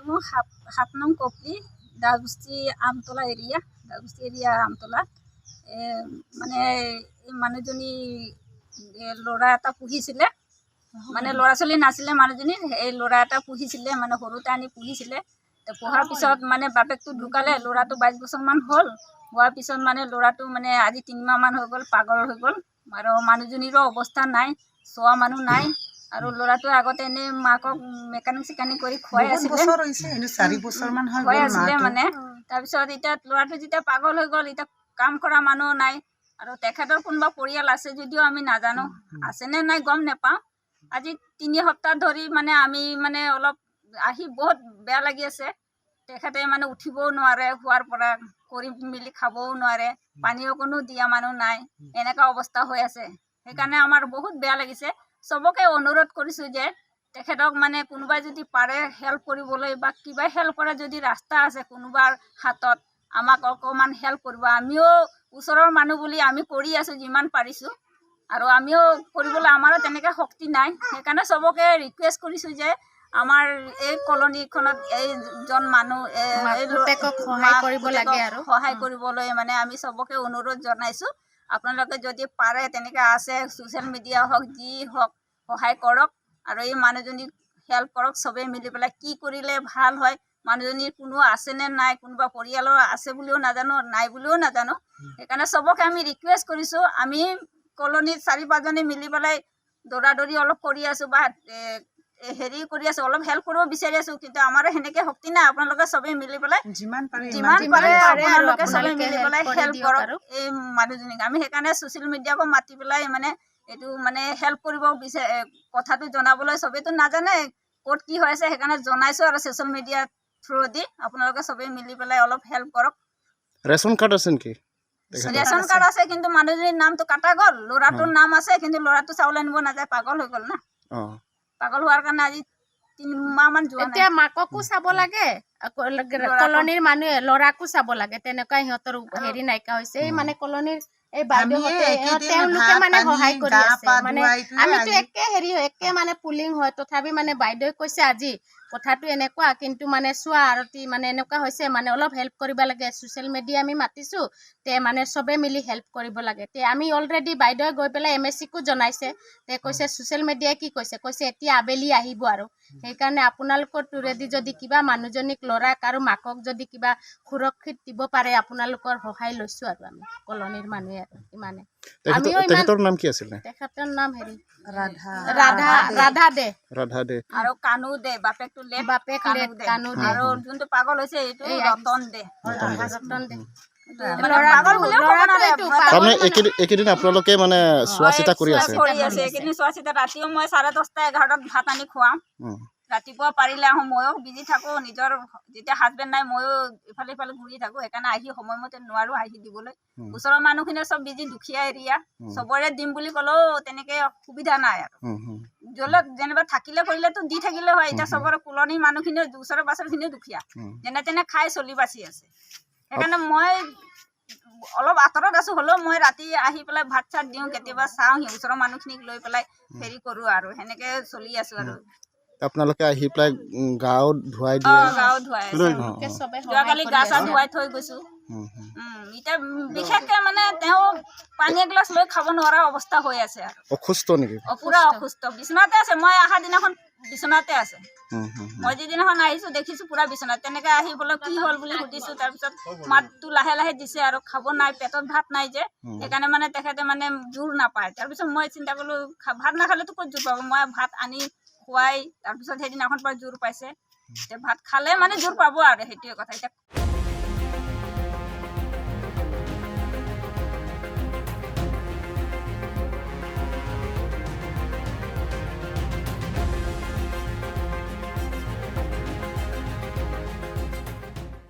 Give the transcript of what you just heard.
মোৰ ৭ নং কপলি দাসবস্তি আমতলা এৰিয়া আমতলা মানে এই মানুহজনী ল'ৰা এটা পুহিছিলে মানে ল'ৰা ছোৱালী নাছিলে মানুহজনী এই ল'ৰা এটা পুহিছিলে মানে সৰুতে আনি পুহিছিলে পোহাৰ পিছত মানে বাপেকটো ঢুকালে ল'ৰাটো ২২ বছৰমান হ'ল হোৱাৰ পিছত মানে ল'ৰাটো মানে আজি ৩ মাহমান হৈ গ'ল পাগল হৈ গ'ল আৰু মানুহজনীৰো অৱস্থা নাই চোৱা মানুহ নাই আৰু ল'ৰাটো আগতে এনেই মাকক মেকানিক চেকানিক কৰি খুৱাই আছিলে মানে তাৰপিছত এতিয়া ল'ৰাটো যেতিয়া পাগল হৈ গ'ল এতিয়া কাম কৰা মানুহ নাই আৰু তেখেতৰ কোনোবা পৰিয়াল আছে যদিও আমি নাজানো আছেনে নাই গম নাপাওঁ আজি ৩ সপ্তাহ ধৰি মানে আমি মানে অলপ আহি বহুত বেয়া লাগি আছে তেখেতে মানে উঠিবও নোৱাৰে শোৱাৰ পৰা কৰি মেলি খাবও নোৱাৰে পানী অকণো দিয়া মানুহ নাই এনেকুৱা অৱস্থা হৈ আছে সেইকাৰণে আমাৰ বহুত বেয়া লাগিছে চবকে অনুৰোধ কৰিছোঁ যে তেখেতক মানে কোনোবাই যদি পাৰে হেল্প কৰিবলৈ বা কিবা হেল্প কৰা যদি ৰাস্তা আছে কোনোবাৰ হাতত আমাক অকণমান হেল্প কৰিব আমিও ওচৰৰ মানুহ বুলি আমি কৰি আছোঁ যিমান পাৰিছোঁ আৰু আমিও কৰিবলৈ আমাৰো তেনেকৈ শক্তি নাই সেইকাৰণে চবকে ৰিকুৱেষ্ট কৰিছোঁ যে আমাৰ এই কলনীখনত এইজন মানুহ সহায় কৰিবলৈ মানে আমি চবকে অনুৰোধ জনাইছোঁ আপোনালোকে যদি পাৰে তেনেকৈ আছে ছ'চিয়েল মিডিয়া হওক যি হওক সহায় কৰক আৰু এই মানুহজনীক হেল্প কৰক চবেই মিলি পেলাই কি কৰিলে ভাল হয় মানুহজনীৰ কোনো আছেনে নাই কোনোবা পৰিয়ালৰ আছে বুলিও নাজানো নাই বুলিও নাজানো সেইকাৰণে চবকে আমি ৰিকুৱেষ্ট কৰিছোঁ আমি কলনীত ৪-৫জনী মিলি পেলাই দৌৰা দৌৰি অলপ কৰি আছোঁ বা হেৰি কৰি আছোঁ অলপ হেল্প কৰিব বিচাৰি আছোঁ কিন্তু আমাৰো সেনেকৈ শক্তি নাই আপোনালোকে চবেই মিলি পেলাই যিমান পাৰে আপোনালোকে চবেই মিলি পেলাই হেল্প কৰক এই মানুহজনীক আমি সেইকাৰণে ছ'চিয়েল মিডিয়াকো মাতি পেলাই মানে এইটো মানে হেল্প কৰিব বিচাৰে কথাটো জনাবলৈ চবেইতো নাজানে ক'ত কি হৈ আছে সেইকাৰণে জনাইছোঁ আৰু ছ'চিয়েল মিডিয়া থ্ৰুদি আপোনালোকে চবেই মিলি পেলাই অলপ হেল্প কৰক ৰেচন কাৰ্ড আছে নেকি ৰেচন কাৰ্ড আছে কিন্তু মানুহজনীৰ নামটো কাটা গ'ল ল'ৰাটোৰ নাম আছে কিন্তু ল'ৰাটো চাউল আনিব নাযায় পাগল হৈ গ'ল না পাগল হোৱাৰ কাৰণে আজি ৩ মাহমান যোৱা নাই এতিয়া মাককো চাব লাগে কলনীৰ মানুহে ল'ৰাকো চাব লাগে তেনেকুৱা সিহঁতৰ হেৰি নাইকিয়া হৈছে এই মানে কলনীৰ এই বাইদেউহঁতে তেওঁলোকে মানে সহায় কৰি আছে মানে আমিতো একে মানে পুলিং হয় তথাপি মানে বাইদেৱে কৈছে আজি কথাটো এনেকুৱা কিন্তু মানে চোৱা আৰতি মানে এনেকুৱা হৈছে মানে অলপ হেল্প কৰিব লাগে ছ'চিয়েল মিডিয়া আমি মাতিছোঁ তে মানে চবে মিলি হেল্প কৰিব লাগে তে আমি অলৰেডি বাইদেৱে গৈ পেলাই MSCকো জনাইছে তে কৈছে ছ'চিয়েল মিডিয়াই কি কৈছে এতিয়া আবেলি আহিব আৰু সেইকাৰণে আপোনালোকৰ তোৰেদি যদি কিবা মানুহজনীক ল'ৰাক আৰু মাকক যদি কিবা সুৰক্ষিত দিব পাৰে আপোনালোকৰ সহায় লৈছোঁ আৰু আমি কলনীৰ মানুহে আৰু ইমানে তেখেতৰ নাম কি আছিলে তেখেতৰ নাম ৰাধা দে আৰু কানু দে বাপেকটো কানু দে আৰু যোনটো পাগল হৈছে এইটো ৰতন দে এইকেইদিন আপোনালোকে মানে চোৱা চিতা কৰি আছে এইকেইদিন চোৱা চিতা ৰাতিও মই 10:30-11টাত ভাত আনি খুৱাম ৰাতিপুৱা পাৰিলে আহোঁ ময়ো বিজি থাকোঁ নিজৰ যেতিয়া হাজবেণ্ড নাই ময়ো ইফালে ইফালে ঘূৰি থাকোঁ সেইকাৰণে আহি সময়মতে নোৱাৰোঁ আহি দিবলৈ ওচৰৰ মানুহখিনিয়ে চব বিজি দুখীয়া এৰিয়া চবৰে দিম বুলি ক'লেও তেনেকৈ সুবিধা নাই আৰু যেনিবা থাকিলে কৰিলেতো দি থাকিলে হয় এতিয়া চবৰে কলনীৰ মানুহখিনিও ওচৰে পাছৰখিনিও দুখীয়া যেনে তেনে খাই চলি বাচি আছে সেইকাৰণে মই অলপ আঁতৰত আছোঁ হ'লেও মই ৰাতি আহি পেলাই ভাত চাত দিওঁ কেতিয়াবা চাওঁ ওচৰৰ মানুহখিনিক লৈ পেলাই হেৰি কৰোঁ আৰু সেনেকৈ চলি আছোঁ আৰু আপোনালোকে আহি পেলাই গাও ধুৱাই দিয়ে যোৱাকালি গা চা ধুৱাই থৈ গৈছোঁ এতিয়া বিশেষকৈ মানে তেওঁ পানী এগিলাচ লৈ খাব নোৱাৰা অৱস্থা হৈ আছে আৰু অসুস্থ নেকি পুৰা অসুস্থ বিচনাতে আছে মই অহা দিনাখন বিচনাতে আছে মই যিদিনাখন আহিছোঁ দেখিছোঁ পুৰা বিচনাত তেনেকৈ আহি বোলে কি হ'ল বুলি সুধিছোঁ তাৰপিছত মাতটো লাহে লাহে দিছে আৰু খাব নাই পেটত ভাত নাই যে সেইকাৰণে মানে তেখেতে মানে জোৰ নাপায় তাৰপিছত মই চিন্তা কৰিলোঁ ভাত নাখালেতো ক'ত জোৰ পাব মই ভাত আনি খুৱাই তাৰপিছত সেইদিনাখন পৰা জোৰ পাইছে এতিয়া ভাত খালে মানে জোৰ পাব আৰু সেইটোৱে কথা এতিয়া